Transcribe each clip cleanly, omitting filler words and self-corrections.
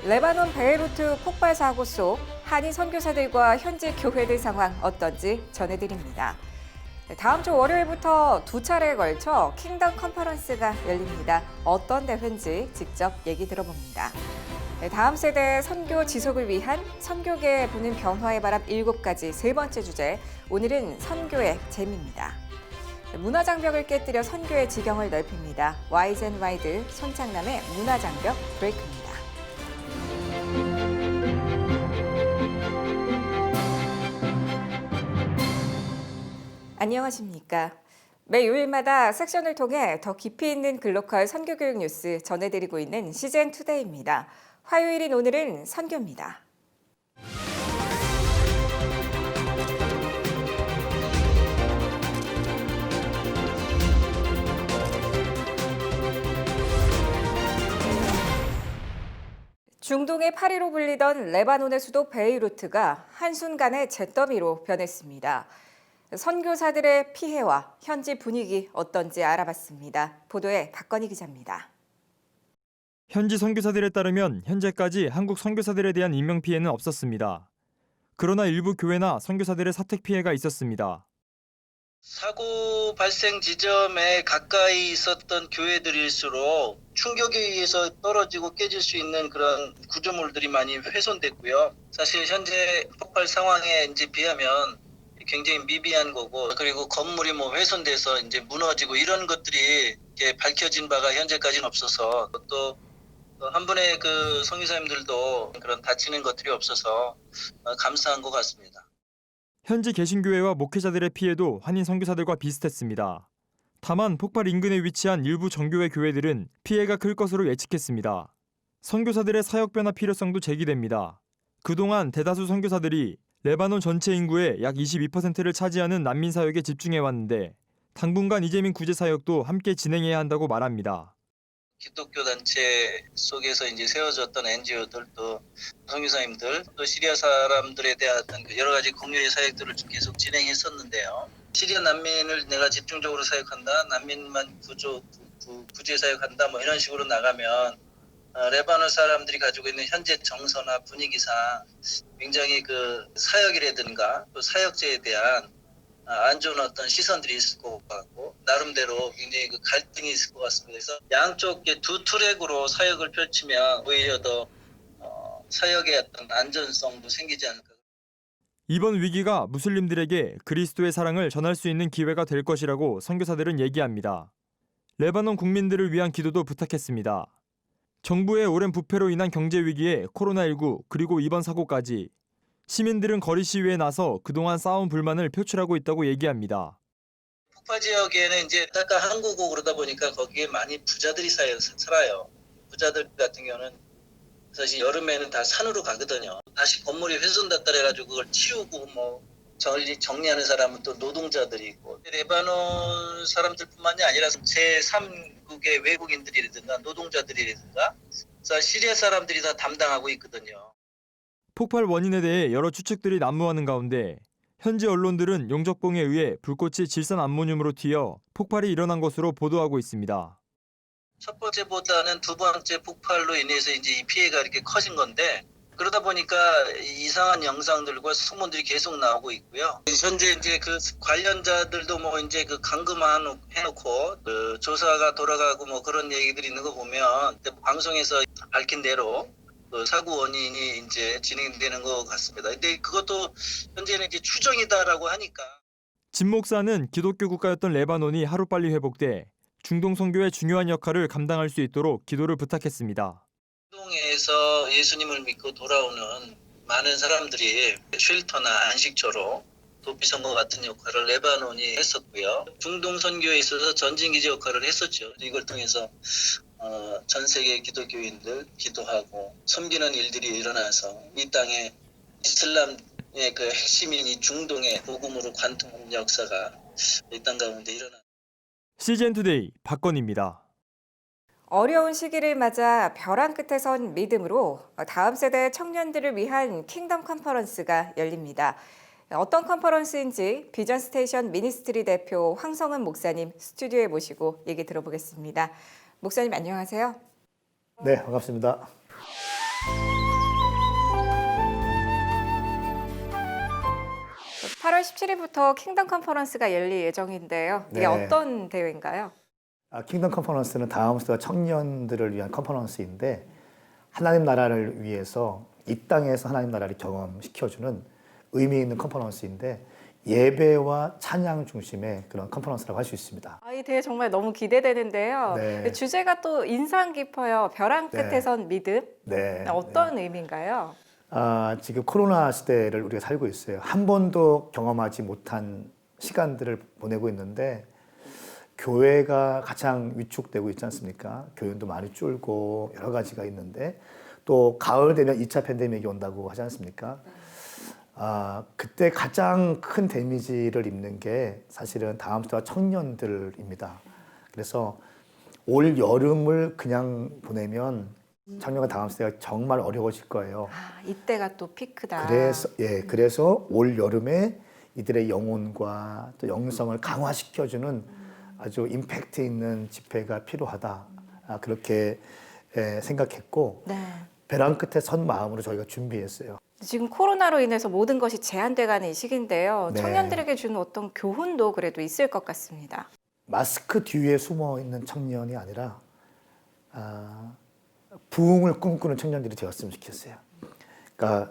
레바논 베이루트 폭발 사고 속 한인 선교사들과 현지 교회들 상황 어떤지 전해드립니다. 다음 주 월요일부터 두 차례에 걸쳐 킹덤 컨퍼런스가 열립니다. 어떤 대회인지 직접 얘기 들어봅니다. 다음 세대 선교 지속을 위한 선교계에 부는 변화의 바람 7가지 세 번째 주제, 오늘은 선교의 재미입니다. 문화장벽을 깨뜨려 선교의 지경을 넓힙니다. 와이즈 앤 와이드 손창남의 문화장벽 브레이크입니다. 안녕하십니까. 매 요일마다 섹션을 통해 더 깊이 있는 글로컬 선교교육 뉴스 전해드리고 있는 CGN 투데이입니다. 화요일인 오늘은 선교입니다. 중동의 파리로 불리던 레바논의 수도 베이루트가 한순간에 잿더미로 변했습니다. 선교사들의 피해와 현지 분위기 어떤지 알아봤습니다. 보도에 박건희 기자입니다. 현지 선교사들에 따르면 현재까지 한국 선교사들에 대한 인명피해는 없었습니다. 그러나 일부 교회나 선교사들의 사택 피해가 있었습니다. 사고 발생 지점에 가까이 있었던 교회들일수록 충격에 의해서 떨어지고 깨질 수 있는 그런 구조물들이 많이 훼손됐고요. 사실 현재 폭발 상황에 비하면 굉장히 미비한 거고, 그리고 건물이 훼손돼서 무너지고 이런 것들이 밝혀진 바가 현재까지는 없어서, 또 한 분의 그 선교사님들도 그런 다치는 것들이 없어서 감사한 것 같습니다. 현지 개신교회와 목회자들의 피해도 한인 선교사들과 비슷했습니다. 다만 폭발 인근에 위치한 일부 정교회 교회들은 피해가 클 것으로 예측했습니다. 선교사들의 사역 변화 필요성도 제기됩니다. 그동안 대다수 선교사들이 레바논 전체 인구의 약 22%를 차지하는 난민 사역에 집중해왔는데 당분간 이재민 구제 사역도 함께 진행해야 한다고 말합니다. 기독교 단체 속에서 세워졌던 NGO들, 또 선교사님들, 또 시리아 사람들에 대한 여러 가지 공유의 사역들을 계속 진행했었는데요. 시리아 난민을 내가 집중적으로 사역한다, 난민만 구제 사역한다, 이런 식으로 나가면 레바논 사람들이 가지고 있는 현재 정서나 분위기상 굉장히 그 사역이라든가 또 사역자에 대한 안 좋은 어떤 시선들이 있을 것 같고, 나름대로 굉장히 그 갈등이 있을 것 같습니다. 그래서 양쪽 두 트랙으로 사역을 펼치면 오히려 더 사역의 어떤 안전성도 생기지 않을까. 이번 위기가 무슬림들에게 그리스도의 사랑을 전할 수 있는 기회가 될 것이라고 선교사들은 얘기합니다. 레바논 국민들을 위한 기도도 부탁했습니다. 정부의 오랜 부패로 인한 경제 위기에 코로나19 그리고 이번 사고까지 시민들은 거리 시위에 나서 그동안 쌓아온 불만을 표출하고 있다고 얘기합니다. 폭파 지역에는 아까 항구고 그러다 보니까 거기에 많이 부자들이 살아요. 부자들 같은 경우는 사실 여름에는 다 산으로 가거든요. 다시 건물이 훼손됐다 해가지고 그걸 치우고 정리하는 사람은 또 노동자들이 있고, 레바논 사람들뿐만이 아니라 제3국의 외국인들이라든가 노동자들이라든가 시리아 사람들이 다 담당하고 있거든요. 폭발 원인에 대해 여러 추측들이 난무하는 가운데 현지 언론들은 용접봉에 의해 불꽃이 질산 암모늄으로 튀어 폭발이 일어난 것으로 보도하고 있습니다. 첫 번째보다는 두 번째 폭발로 인해서 이 피해가 이렇게 커진 건데, 그러다 보니까 이상한 영상들과 소문들이 계속 나오고 있고요. 현재 그 관련자들도 그 감금해놓고 그 조사가 돌아가고 그런 얘기들이 있는 거 보면 방송에서 밝힌 대로 그 사고 원인이 진행되는 것 같습니다. 근데 그것도 현재는 추정이다라고 하니까. 진 목사는 기독교 국가였던 레바논이 하루빨리 회복돼 중동 선교의 중요한 역할을 감당할 수 있도록 기도를 부탁했습니다. 중동에서 예수님을 믿고 돌아오는 많은 사람들이 쉘터나 안식처로 도피성과 같은 역할을 레바논이 했었고요. 중동 선교에 있어서 전진기지 역할을 했었죠. 이걸 통해서 전 세계 기독교인들 기도하고 섬기는 일들이 일어나서 이 땅에 이슬람의 그 핵심인 이 중동의 복음으로 관통하는 역사가 이 땅 가운데 일어나. CGN 투데이 박건희입니다. 어려운 시기를 맞아 벼랑 끝에 선 믿음으로 다음 세대 청년들을 위한 킹덤 컨퍼런스가 열립니다. 어떤 컨퍼런스인지 비전 스테이션 미니스트리 대표 황성은 목사님 스튜디오에 모시고 얘기 들어보겠습니다. 목사님 안녕하세요. 네, 반갑습니다. 8월 17일부터 킹덤 컨퍼런스가 열릴 예정인데요. 이게 네. 어떤 대회인가요? 킹덤 컨퍼런스는 다음 수가 청년들을 위한 컨퍼런스인데 하나님 나라를 위해서 이 땅에서 하나님 나라를 경험시켜주는 의미 있는 컨퍼런스인데 예배와 찬양 중심의 그런 컨퍼런스라고 할 수 있습니다. 이 대회 정말 너무 기대되는데요. 네. 주제가 또 인상 깊어요. 벼랑 네. 끝에선 믿음. 네. 어떤 의미인가요? 지금 코로나 시대를 우리가 살고 있어요. 한 번도 경험하지 못한 시간들을 보내고 있는데 교회가 가장 위축되고 있지 않습니까? 교인도 많이 줄고 여러 가지가 있는데 또 가을 되면 2차 팬데믹이 온다고 하지 않습니까? 그때 가장 큰 데미지를 입는 게 사실은 다음 주가 청년들입니다. 그래서 올 여름을 그냥 보내면 청년과 다음 세대가 정말 어려워질 거예요. 이때가 또 피크다. 그래서 올 여름에 이들의 영혼과 또 영성을 강화시켜주는 아주 임팩트 있는 집회가 필요하다. 그렇게 생각했고 네. 벼랑 끝에 선 마음으로 저희가 준비했어요. 지금 코로나로 인해서 모든 것이 제한돼가는 이 시기인데요. 네. 청년들에게 주는 어떤 교훈도 그래도 있을 것 같습니다. 마스크 뒤에 숨어 있는 청년이 아니라 부흥을 꿈꾸는 청년들이 되었으면 좋겠어요. 그러니까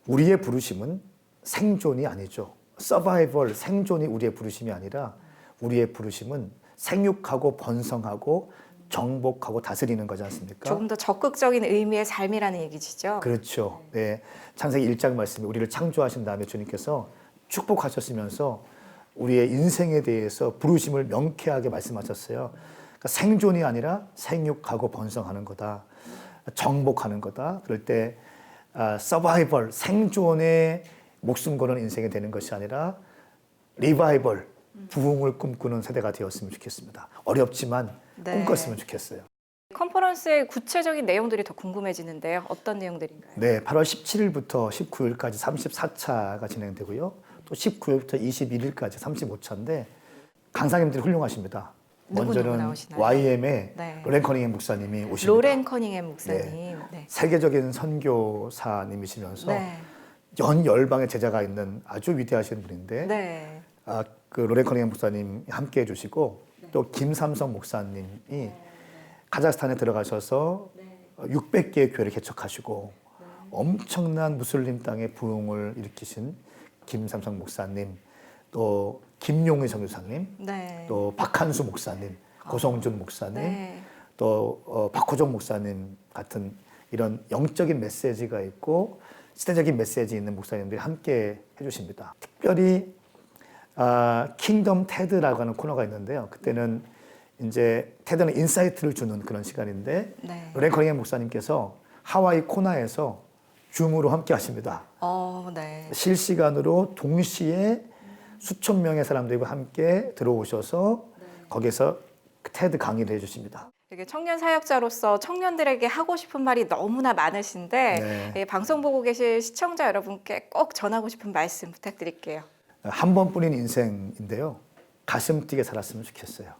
우리의 부르심은 생존이 아니죠. 서바이벌, 생존이 우리의 부르심이 아니라 우리의 부르심은 생육하고 번성하고 정복하고 다스리는 거지 않습니까? 조금 더 적극적인 의미의 삶이라는 얘기시죠? 그렇죠. 네. 창세기 1장 말씀에 우리를 창조하신 다음에 주님께서 축복하셨으면서 우리의 인생에 대해서 부르심을 명쾌하게 말씀하셨어요. 그러니까 생존이 아니라 생육하고 번성하는 거다. 정복하는 거다. 그럴 때 서바이벌, 생존에 목숨 거는 인생이 되는 것이 아니라 리바이벌, 부흥을 꿈꾸는 세대가 되었으면 좋겠습니다. 어렵지만 꿈꿨으면 좋겠어요. 컨퍼런스의 구체적인 내용들이 더 궁금해지는데요. 어떤 내용들인가요? 네, 8월 17일부터 19일까지 34차가 진행되고요. 또 19일부터 21일까지 35차인데 강사님들이 훌륭하십니다. 누구 먼저는 나오시나요? YM의 네. 로렌 커닝햄 목사님이 오십니다. 로렌 커닝햄 목사님. 네. 세계적인 선교사님이시면서 네. 연 열방의 제자가 있는 아주 위대하신 분인데 네. 그 로렌 커닝햄 목사님 함께 해주시고 또 김삼성 목사님이 카자흐스탄에 들어가셔서 600개의 교회를 개척하시고 엄청난 무슬림 땅의 부흥을 일으키신 김삼성 목사님, 또 김용희 선교사님, 네. 또 박한수 목사님, 고성준 목사님, 네. 또 박호종 목사님 같은 이런 영적인 메시지가 있고 시대적인 메시지 있는 목사님들이 함께 해주십니다. 특별히 킹덤 테드라고 하는 코너가 있는데요. 그때는 이제 테드는 인사이트를 주는 그런 시간인데 네. 로렌 커닝햄 목사님께서 하와이 코나에서 줌으로 함께 하십니다. 네. 실시간으로 동시에 수천 명의 사람들과 함께 들어오셔서 거기서 테드 강의를 해주십니다. 되게 청년 사역자로서 청년들에게 하고 싶은 말이 너무나 많으신데 네. 방송 보고 계실 시청자 여러분께 꼭 전하고 싶은 말씀 부탁드릴게요. 한 번뿐인 인생인데요. 가슴 뛰게 살았으면 좋겠어요.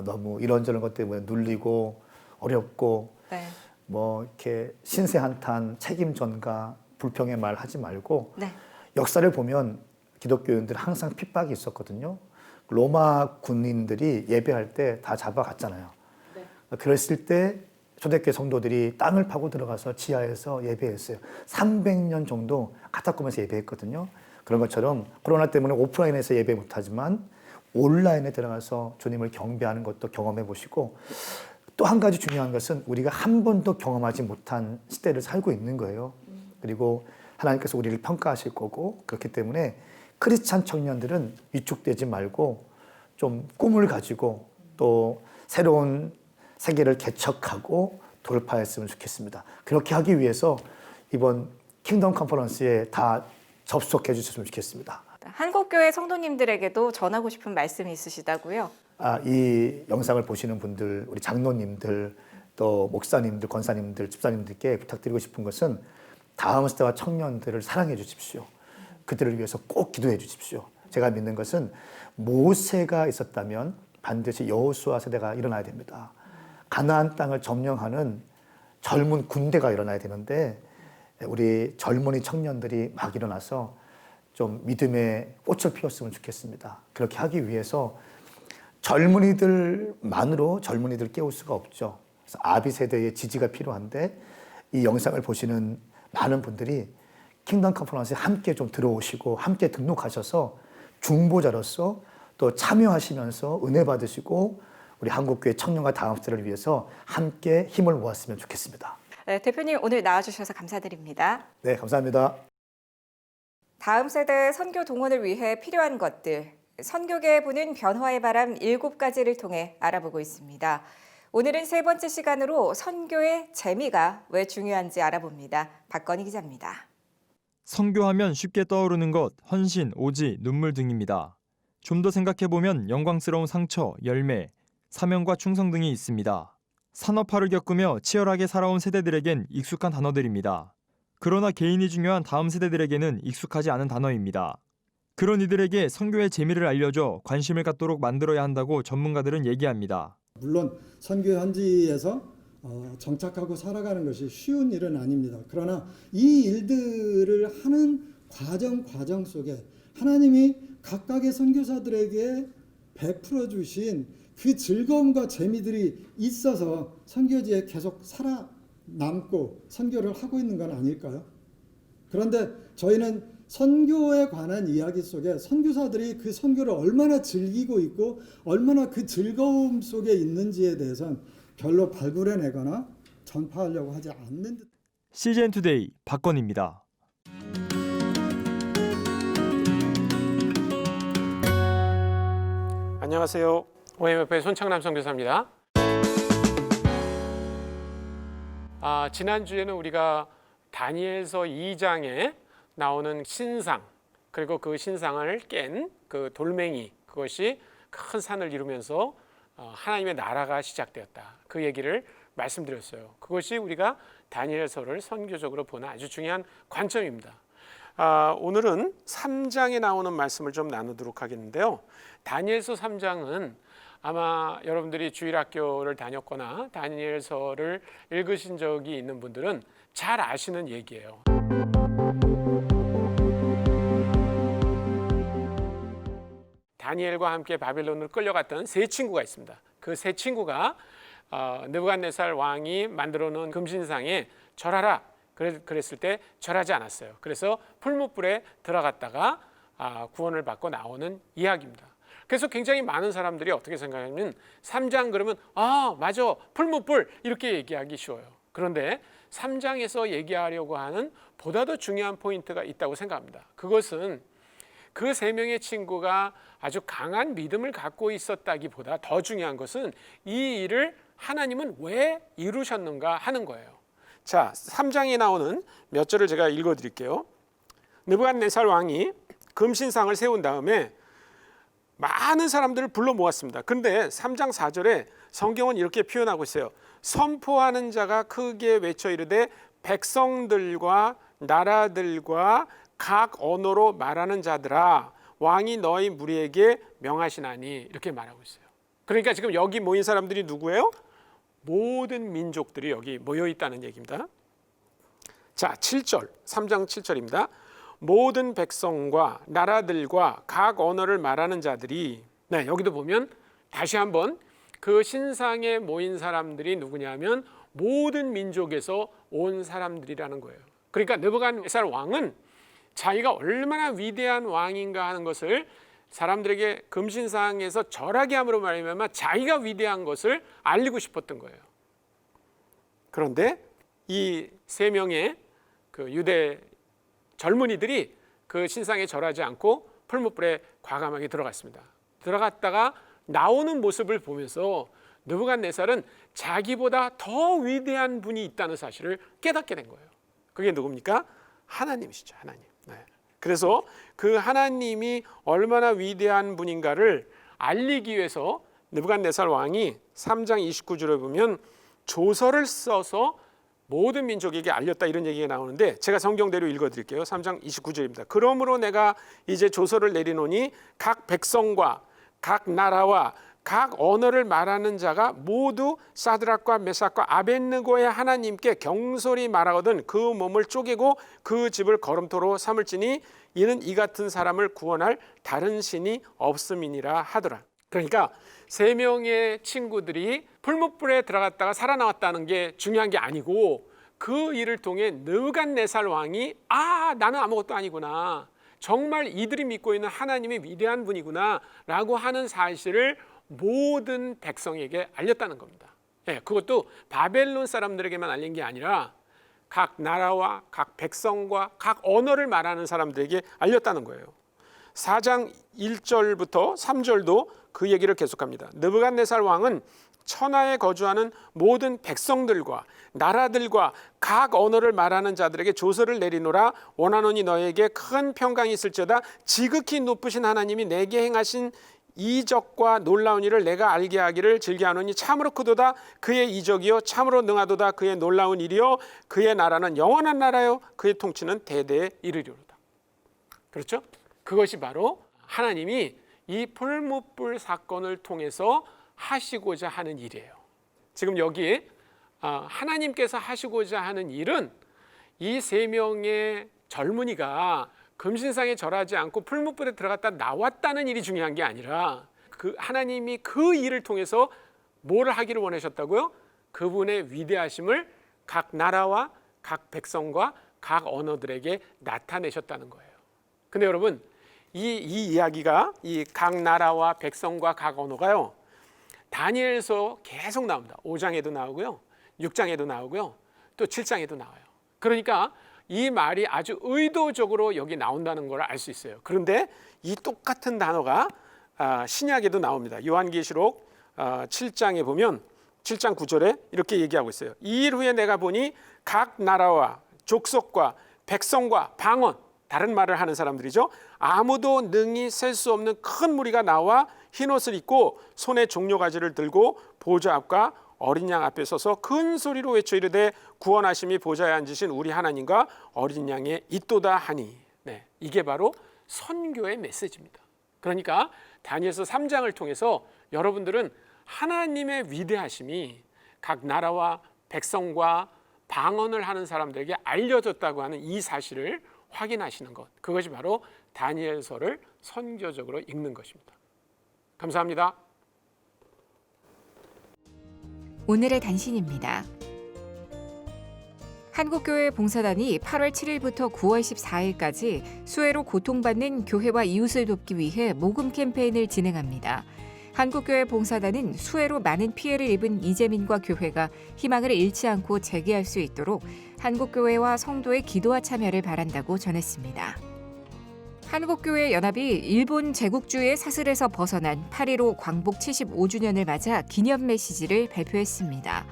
너무 이런저런 것 때문에 눌리고 어렵고 네. 뭐 이렇게 신세 한탄, 책임 전가, 불평의 말 하지 말고 네. 역사를 보면 기독교인들 항상 핍박이 있었거든요. 로마 군인들이 예배할 때 다 잡아갔잖아요. 그랬을 때 초대교회 성도들이 땅을 파고 들어가서 지하에서 예배했어요. 300년 정도 카타콤에서 예배했거든요. 그런 것처럼 코로나 때문에 오프라인에서 예배 못하지만 온라인에 들어가서 주님을 경배하는 것도 경험해 보시고 또 한 가지 중요한 것은 우리가 한 번도 경험하지 못한 시대를 살고 있는 거예요. 그리고 하나님께서 우리를 평가하실 거고 그렇기 때문에 크리스찬 청년들은 위축되지 말고 좀 꿈을 가지고 또 새로운 세계를 개척하고 돌파했으면 좋겠습니다. 그렇게 하기 위해서 이번 킹덤 컨퍼런스에 다 접속해 주셨으면 좋겠습니다. 한국교회 성도님들에게도 전하고 싶은 말씀이 있으시다고요? 이 영상을 보시는 분들, 우리 장로님들, 또 목사님들, 권사님들, 집사님들께 부탁드리고 싶은 것은 다음 세대와 청년들을 사랑해 주십시오. 그들을 위해서 꼭 기도해 주십시오. 제가 믿는 것은 모세가 있었다면 반드시 여호수아 세대가 일어나야 됩니다. 가나안 땅을 점령하는 젊은 군대가 일어나야 되는데 우리 젊은이 청년들이 막 일어나서 좀 믿음의 꽃을 피웠으면 좋겠습니다. 그렇게 하기 위해서 젊은이들만으로 젊은이들 깨울 수가 없죠. 그래서 아비 세대의 지지가 필요한데 이 영상을 보시는 많은 분들이 킹덤 컨퍼런스에 함께 좀 들어오시고 함께 등록하셔서 중보자로서 또 참여하시면서 은혜 받으시고 우리 한국교회 청년과 다음 세대를 위해서 함께 힘을 모았으면 좋겠습니다. 네, 대표님 오늘 나와주셔서 감사드립니다. 네, 감사합니다. 다음 세대 선교 동원을 위해 필요한 것들, 선교계에 부는 변화의 바람 7가지를 통해 알아보고 있습니다. 오늘은 세 번째 시간으로 선교의 재미가 왜 중요한지 알아봅니다. 박건희 기자입니다. 선교하면 쉽게 떠오르는 것, 헌신, 오지, 눈물 등입니다. 좀 더 생각해보면 영광스러운 상처, 열매, 사명과 충성 등이 있습니다. 산업화를 겪으며 치열하게 살아온 세대들에겐 익숙한 단어들입니다. 그러나 개인이 중요한 다음 세대들에게는 익숙하지 않은 단어입니다. 그런 이들에게 선교의 재미를 알려줘 관심을 갖도록 만들어야 한다고 전문가들은 얘기합니다. 물론 선교 현지에서 정착하고 살아가는 것이 쉬운 일은 아닙니다. 그러나 이 일들을 하는 과정 속에 하나님이 각각의 선교사들에게 베풀어 주신 그 즐거움과 재미들이 있어서 선교지에 계속 살아남고 선교를 하고 있는 건 아닐까요? 그런데 저희는 선교에 관한 이야기 속에 선교사들이 그 선교를 얼마나 즐기고 있고 얼마나 그 즐거움 속에 있는지에 대해서는 별로 발굴해내거나 전파하려고 하지 않는 듯. CGN 투데이 박건희입니다. 안녕하세요. OMF의 손창남 선교사입니다. 지난주에는 우리가 다니엘서 2장에 나오는 신상, 그리고 그 신상을 깬 그 돌멩이, 그것이 큰 산을 이루면서 하나님의 나라가 시작되었다. 그 얘기를 말씀드렸어요. 그것이 우리가 다니엘서를 선교적으로 보는 아주 중요한 관점입니다. 오늘은 3장에 나오는 말씀을 좀 나누도록 하겠는데요. 다니엘서 3장은 아마 여러분들이 주일학교를 다녔거나 다니엘서를 읽으신 적이 있는 분들은 잘 아시는 얘기예요. 다니엘과 함께 바벨론을 끌려갔던 세 친구가 있습니다. 그 세 친구가 느부갓네살 왕이 만들어 놓은 금신상에 절하라 그랬을 때 절하지 않았어요. 그래서 풀무불에 들어갔다가 구원을 받고 나오는 이야기입니다. 그래서 굉장히 많은 사람들이 어떻게 생각하냐면 3장 그러면 맞아 풀무불 이렇게 얘기하기 쉬워요. 그런데 3장에서 얘기하려고 하는 보다 더 중요한 포인트가 있다고 생각합니다. 그것은 그 세 명의 친구가 아주 강한 믿음을 갖고 있었다기보다 더 중요한 것은 이 일을 하나님은 왜 이루셨는가 하는 거예요. 자, 3장에 나오는 몇 절을 제가 읽어드릴게요. 느부갓네살 왕이 금신상을 세운 다음에 많은 사람들을 불러 모았습니다. 그런데 3장 4절에 성경은 이렇게 표현하고 있어요. 선포하는 자가 크게 외쳐 이르되 백성들과 나라들과 각 언어로 말하는 자들아 왕이 너희 무리에게 명하시나니 이렇게 말하고 있어요. 그러니까 지금 여기 모인 사람들이 누구예요? 모든 민족들이 여기 모여 있다는 얘기입니다. 자, 7절, 3장 7절입니다. 모든 백성과 나라들과 각 언어를 말하는 자들이 여기도 보면 다시 한번 그 신상에 모인 사람들이 누구냐면 모든 민족에서 온 사람들이라는 거예요. 그러니까 느부갓네살 왕은 자기가 얼마나 위대한 왕인가 하는 것을 사람들에게 금신상에서 절하게 함으로 말미암아 자기가 위대한 것을 알리고 싶었던 거예요. 그런데 이 세 명의 그 유대 젊은이들이 그 신상에 절하지 않고 풀무불에 과감하게 들어갔습니다. 들어갔다가 나오는 모습을 보면서 느부갓네살은 자기보다 더 위대한 분이 있다는 사실을 깨닫게 된 거예요. 그게 누굽니까? 하나님이시죠. 하나님. 그래서 그 하나님이 얼마나 위대한 분인가를 알리기 위해서 느부갓네살 왕이 3장 29절에 보면 조서를 써서 모든 민족에게 알렸다 이런 얘기가 나오는데 제가 성경대로 읽어드릴게요. 3장 29절입니다. 그러므로 내가 이제 조서를 내리노니 각 백성과 각 나라와 각 언어를 말하는 자가 모두 사드락과 메삭과 아벳느고의 하나님께 경솔히 말하거든 그 몸을 쪼개고 그 집을 거름토로 삼을지니 이는 이 같은 사람을 구원할 다른 신이 없음이니라 하더라. 그러니까 3명의 친구들이 풀무불에 들어갔다가 살아나왔다는 게 중요한 게 아니고 그 일을 통해 느부갓네살 왕이 나는 아무것도 아니구나, 정말 이들이 믿고 있는 하나님이 위대한 분이구나 라고 하는 사실을 모든 백성에게 알렸다는 겁니다. 그것도 바벨론 사람들에게만 알린 게 아니라 각 나라와 각 백성과 각 언어를 말하는 사람들에게 알렸다는 거예요. 4장 1절부터 3절도 그 얘기를 계속합니다. 느부갓네살 왕은 천하에 거주하는 모든 백성들과 나라들과 각 언어를 말하는 자들에게 조서를 내리노라. 원하노니 너에게 큰 평강이 있을지어다. 지극히 높으신 하나님이 내게 행하신 이적과 놀라운 일을 내가 알게 하기를 즐겨하노니 참으로 크도다. 그의 이적이요 참으로 능하도다. 그의 놀라운 일이요 그의 나라는 영원한 나라요 그의 통치는 대대에 이르리로다. 그렇죠? 그것이 바로 하나님이 이 풀무불 사건을 통해서 하시고자 하는 일이에요. 지금 여기 하나님께서 하시고자 하는 일은 이 3명의 젊은이가 금신상에 절하지 않고 풀무불에 들어갔다 나왔다는 일이 중요한 게 아니라 그 하나님이 그 일을 통해서 뭘 하기를 원하셨다고요? 그분의 위대하심을 각 나라와 각 백성과 각 언어들에게 나타내셨다는 거예요. 근데 여러분, 이 이야기가 이 각 나라와 백성과 각 언어가요, 다니엘서 계속 나옵니다. 5장에도 나오고요, 6장에도 나오고요, 또 7장에도 나와요. 그러니까 이 말이 아주 의도적으로 여기 나온다는 걸 알 수 있어요. 그런데 이 똑같은 단어가 신약에도 나옵니다. 요한계시록 7장에 보면 7장 9절에 이렇게 얘기하고 있어요. 이 일 후에 내가 보니 각 나라와 족속과 백성과 방언, 다른 말을 하는 사람들이죠, 아무도 능히 셀 수 없는 큰 무리가 나와 흰옷을 입고 손에 종려가지를 들고 보좌 앞과 어린 양 앞에 서서 큰 소리로 외쳐 이르되 구원하심이 보좌에 앉으신 우리 하나님과 어린 양의 있도다 하니. 이게 바로 선교의 메시지입니다. 그러니까 다니엘서 3장을 통해서 여러분들은 하나님의 위대하심이 각 나라와 백성과 방언을 하는 사람들에게 알려졌다고 하는 이 사실을 확인하시는 것, 그것이 바로 다니엘서를 선교적으로 읽는 것입니다. 감사합니다. 오늘의 단신입니다. 한국교회 봉사단이 8월 7일부터 9월 14일까지 수해로 고통받는 교회와 이웃을 돕기 위해 모금 캠페인을 진행합니다. 한국교회 봉사단은 수해로 많은 피해를 입은 이재민과 교회가 희망을 잃지 않고 재개할 수 있도록 한국교회와 성도의 기도와 참여를 바란다고 전했습니다. 한국교회 연합이 일본 제국주의의 사슬에서 벗어난 8.15 광복 75주년을 맞아 기념 메시지를 발표했습니다.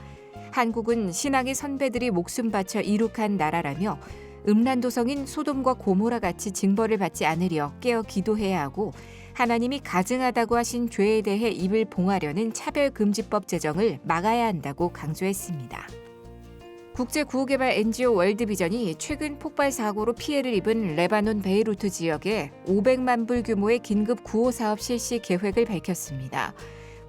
한국은 신앙의 선배들이 목숨 바쳐 이룩한 나라라며 음란도성인 소돔과 고모라 같이 징벌을 받지 않으려 깨어 기도해야 하고 하나님이 가증하다고 하신 죄에 대해 입을 봉하려는 차별금지법 제정을 막아야 한다고 강조했습니다. 국제구호개발 NGO 월드비전이 최근 폭발 사고로 피해를 입은 레바논 베이루트 지역에 500만 불 규모의 긴급 구호 사업 실시 계획을 밝혔습니다.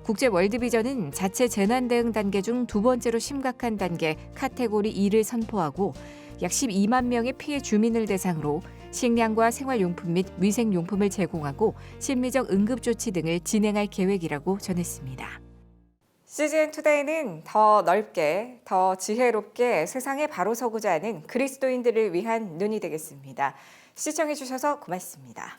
국제 월드비전은 자체 재난 대응 단계 중 2번째로 심각한 단계 카테고리 2를 선포하고 약 12만 명의 피해 주민을 대상으로 식량과 생활용품 및 위생용품을 제공하고 심리적 응급조치 등을 진행할 계획이라고 전했습니다. CGN투데이는 더 넓게, 더 지혜롭게 세상에 바로 서고자 하는 그리스도인들을 위한 눈이 되겠습니다. 시청해주셔서 고맙습니다.